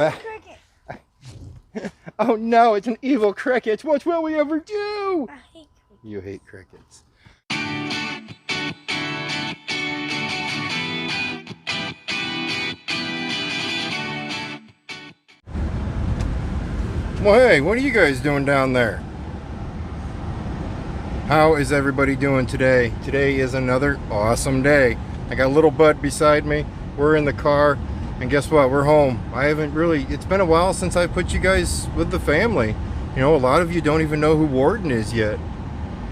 cricket. Oh no, it's an evil cricket. What will we ever do? I hate crickets. You hate crickets. Well, hey, what are you guys doing down there? How is everybody doing today? Today is another awesome day. I got little Bud beside me. We're in the car, and guess what? We're home. It's been a while since I put you guys with the family. You know, a lot of you don't even know who Warden is yet.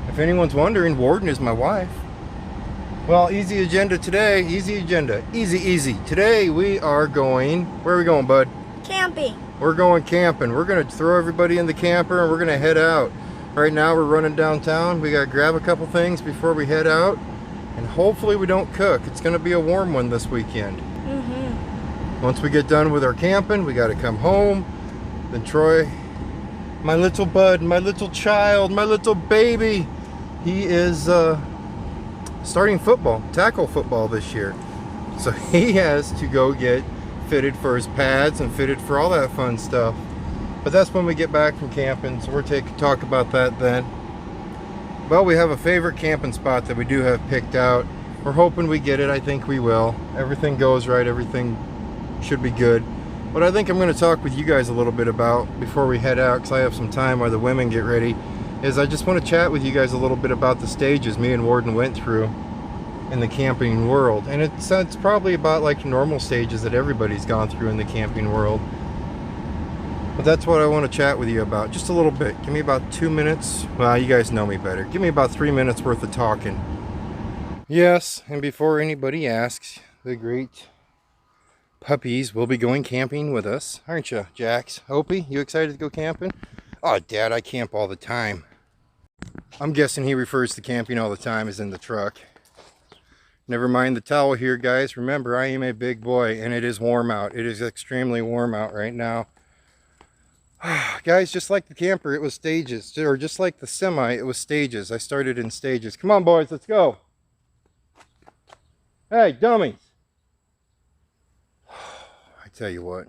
If anyone's wondering, Warden is my wife. Well, easy agenda today. Easy agenda. Easy. Today we are going, where are we going, Bud? Camping. We're going camping. We're going to throw everybody in the camper and we're going to head out. Right now we're running downtown. We got to grab a couple things before we head out. And hopefully we don't cook. It's going to be a warm one this weekend. Once we get done with our camping, we got to come home. Then Troy, my little Bud, my little child, my little baby, he is starting football, tackle football this year. So he has to go get fitted for his pads and fitted for all that fun stuff. But that's when we get back from camping, so we're talk about that then. Well, we have a favorite camping spot that we do have picked out. We're hoping we get it. I think we will. Everything goes right, everything should be good. What I think I'm going to talk with you guys a little bit about before we head out, because I have some time while the women get ready, is I just want to chat with you guys a little bit about the stages me and Warden went through in the camping world. And it's probably about like normal stages that everybody's gone through in the camping world. But that's what I want to chat with you about, just a little bit. Give me about 2 minutes. Well, you guys know me better. Give me about 3 minutes worth of talking. Yes, and before anybody asks, the great puppies will be going camping with us. Aren't you, Jax? Opie, you excited to go camping? Oh, Dad, I camp all the time. I'm guessing he refers to camping all the time as in the truck. Never mind the towel here, guys. Remember, I am a big boy, and it is warm out. It is extremely warm out right now. Guys, just like the camper, it was stages. Or just like the semi, it was stages. I started in stages. Come on, boys, let's go. Hey, dummies. I tell you what.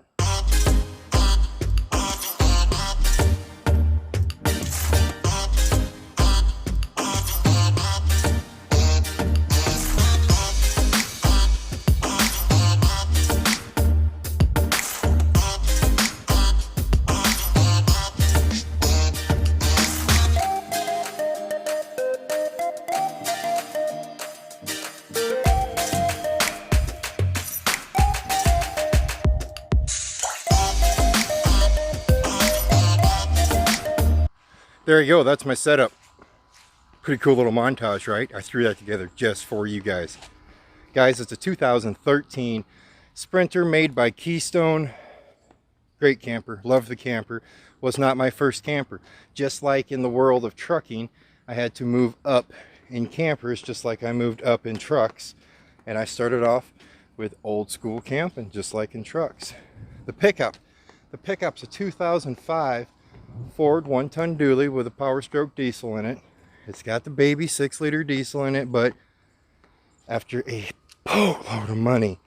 There you go, that's my setup. Pretty cool little montage, right? I threw that together just for you guys. Guys, it's a 2013 Sprinter made by Keystone. Great camper, love the camper. Was not my first camper. Just like in the world of trucking, I had to move up in campers just like I moved up in trucks. And I started off with old school camping, just like in trucks. The pickup's a 2005 Ford 1-ton dually with a Power Stroke diesel in it. It's got the baby 6-liter diesel in it, but after a boatload of money,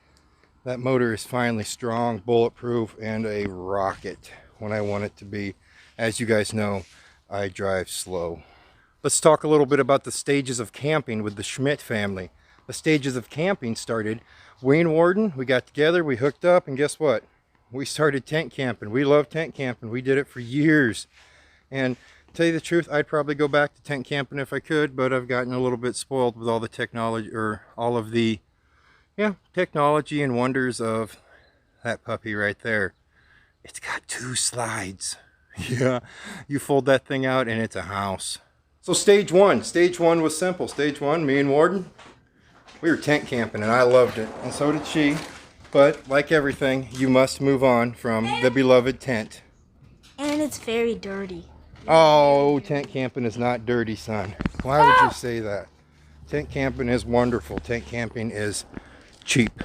that motor is finally strong, bulletproof, and a rocket when I want it to be. As you guys know, I drive slow. Let's talk a little bit about the stages of camping with the Schmidt family. The stages of camping started, Wayne Warden, we got together, we hooked up, and guess what? We started tent camping. We love tent camping. We did it for years. And to tell you the truth, I'd probably go back to tent camping if I could, but I've gotten a little bit spoiled with all the technology, or all of the technology and wonders of that puppy right there. It's got 2 slides. Yeah, you fold that thing out and it's a house. So stage one was simple. Stage one, me and Warden, we were tent camping and I loved it, and so did she. But like everything, you must move on from the beloved tent. And it's very dirty. Oh, tent camping is not dirty, son. Why would you say that? Tent camping is wonderful. Tent camping is cheap.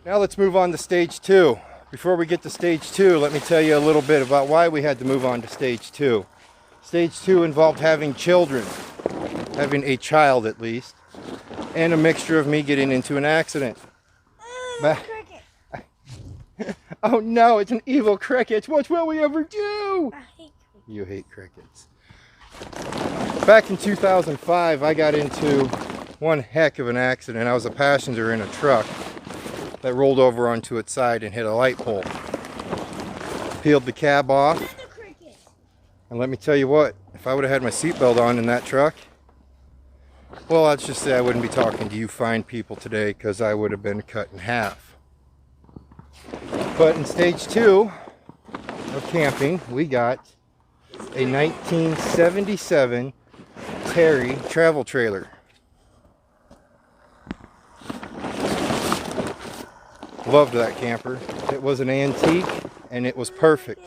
Now let's move on to stage 2. Before we get to stage 2, let me tell you a little bit about why we had to move on to stage 2. Stage 2 involved having children, having a child at least, and a mixture of me getting into an accident. Oh no, it's an evil cricket. What will we ever do? I hate crickets. You hate crickets. Back in 2005, I got into one heck of an accident. I was a passenger in a truck that rolled over onto its side and hit a light pole. Peeled the cab off. Another cricket. And let me tell you what, if I would have had my seatbelt on in that truck, well, let's just say I wouldn't be talking to you fine people today, because I would have been cut in half. But in stage 2 of camping, we got a 1977 Terry travel trailer. Loved that camper. It was an antique and it was perfect.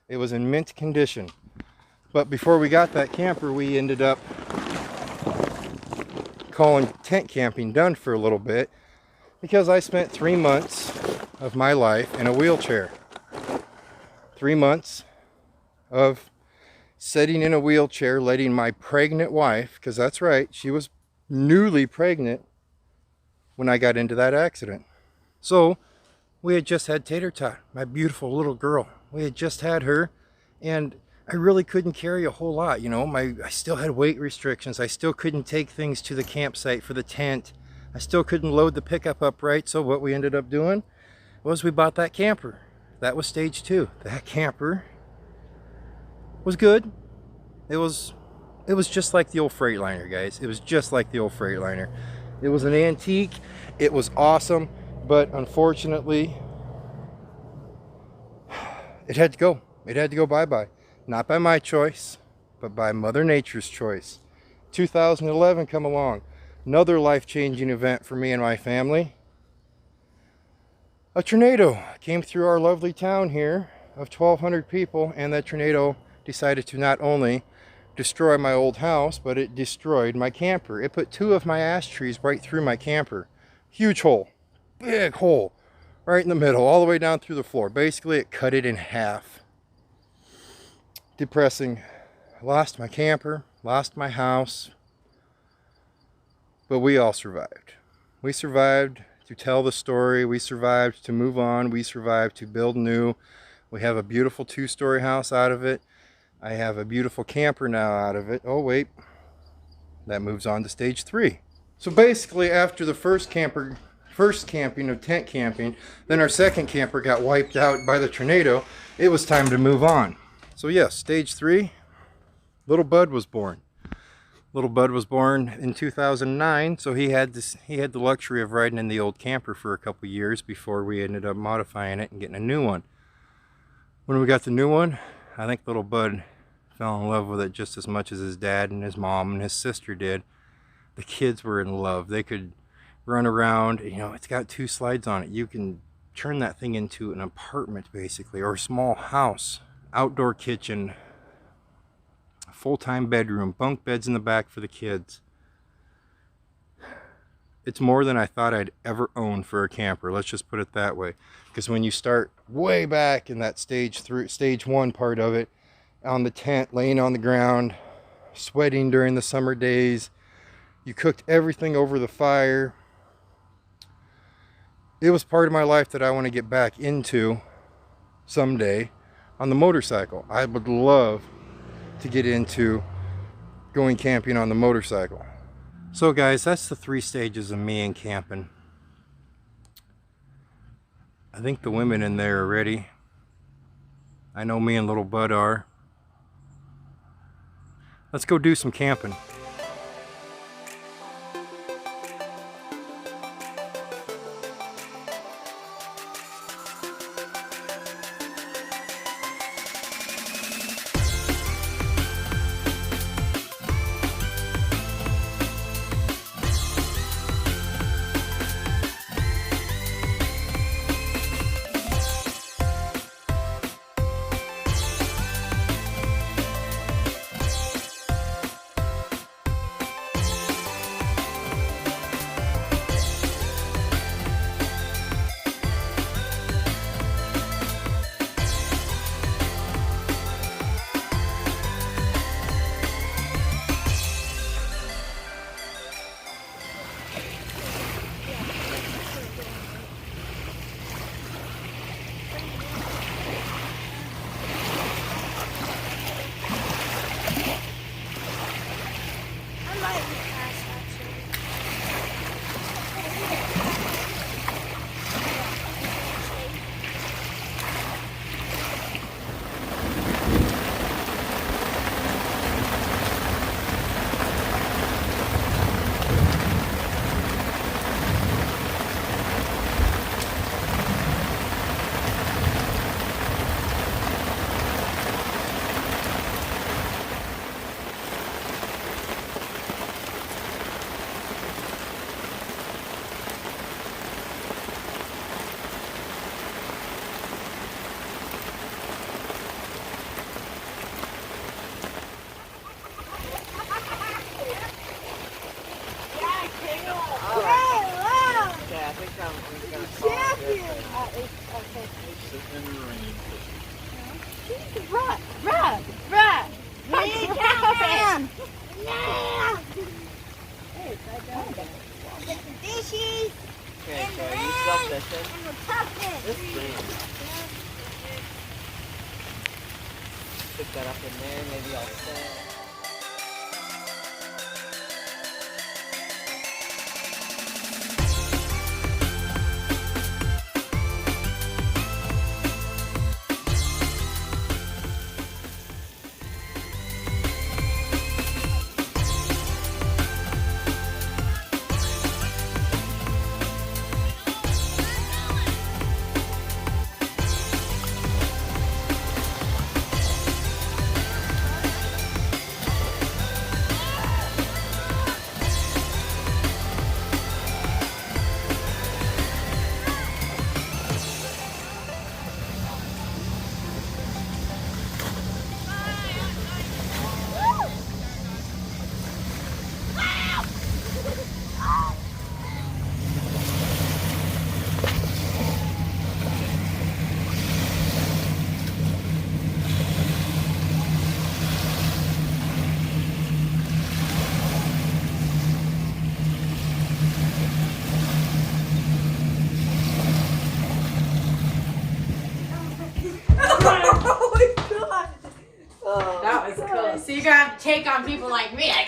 It was in mint condition. But before we got that camper, we ended up calling tent camping done for a little bit, because I spent 3 months of my life in a wheelchair. 3 months of sitting in a wheelchair, letting my pregnant wife, because that's right, she was newly pregnant when I got into that accident. So we had just had Tater Tot, my beautiful little girl. We had just had her, and I really couldn't carry a whole lot, you know. I still had weight restrictions. I still couldn't take things to the campsite for the tent. I still couldn't load the pickup up right. So what we ended up doing was we bought that camper. That was stage 2. That camper was good. It was just like the old Freightliner, guys. It was just like the old Freightliner. It was an antique. It was awesome, but unfortunately, it had to go. It had to go bye-bye. Not by my choice, but by Mother Nature's choice. 2011 come along. Another life-changing event for me and my family. A tornado came through our lovely town here of 1,200 people, and that tornado decided to not only destroy my old house, but it destroyed my camper. It put 2 of my ash trees right through my camper. Huge hole. Big hole. Right in the middle, all the way down through the floor. Basically, it cut it in half. Depressing. I lost my camper, lost my house, but we all survived. We survived to tell the story. We survived to move on. We survived to build new. We have a beautiful 2-story house out of it. I have a beautiful camper now out of it. Oh wait, that moves on to stage 3. So basically, after the first camping of tent camping, then our second camper got wiped out by the tornado. It was time to move on. So yes, stage 3, little Bud was born. Little Bud was born in 2009, so he had the luxury of riding in the old camper for a couple years before we ended up modifying it and getting a new one. When we got the new one, I think little Bud fell in love with it just as much as his dad and his mom and his sister did. The kids were in love. They could run around. You know, it's got 2 slides on it. You can turn that thing into an apartment basically, or a small house. Outdoor kitchen, full-time bedroom, bunk beds in the back for the kids. It's more than I thought I'd ever own for a camper. Let's just put it that way. Because when you start way back in that stage 1 part of it, on the tent, laying on the ground, sweating during the summer days, you cooked everything over the fire. It was part of my life that I want to get back into someday. On the motorcycle, I would love to get into going camping on the motorcycle. So guys, that's the 3 stages of me and camping. I think the women in there are ready. I know me and little Bud are. Let's go do some camping. cheese. Okay, And so are bread. you still fishing? And we'll tuck it. This thing. Stick that up in there, maybe I'll sit. That was cool. So you're gonna have to take on people like me, like.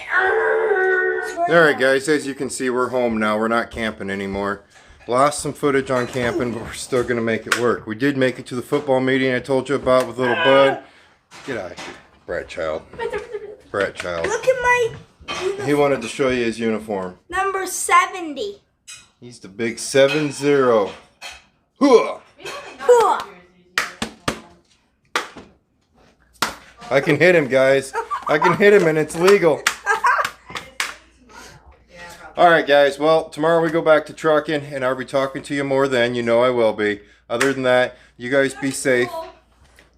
Alright guys, as you can see, we're home now. We're not camping anymore. Lost some footage on camping, but we're still going to make it work. We did make it to the football meeting I told you about with little Bud. Get out of here, Brat Child. Brat Child. Look at my He wanted to show you his uniform. number 70. He's the big 7-0. Hooah! Huh. I can hit him, guys. I can hit him and it's legal. Alright guys, well, tomorrow we go back to trucking and I'll be talking to you more then. You know I will be. Other than that, you guys be safe.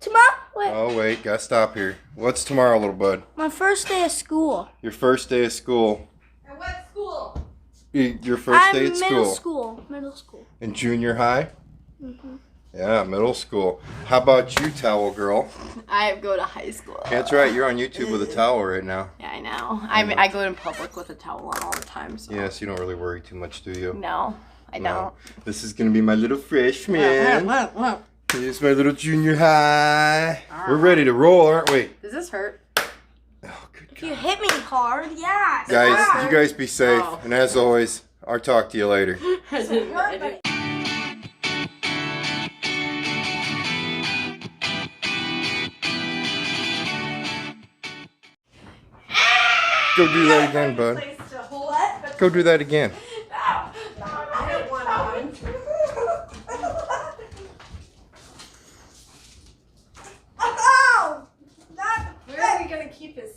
Tomorrow? Wait. Oh wait, gotta stop here. What's tomorrow, little bud? My first day of school. Your first day of school. At what school? Your first day at middle school. school. Middle school. In junior high? Yeah, middle school. How about you, towel girl? I go to high school. That's right, you're on YouTube with a towel right now. Yeah, I know. I go in public with a towel on all the time. So. Yes, you don't really worry too much, do you? No, I No. This is gonna be my little freshman. don't. Here's my little junior high. We're ready to roll, aren't we? Does this hurt? Oh, good If you hit me hard, yeah. guys, you guys be safe. Oh. And as always, I'll talk to you later. Go do that again, bud. Go do that again.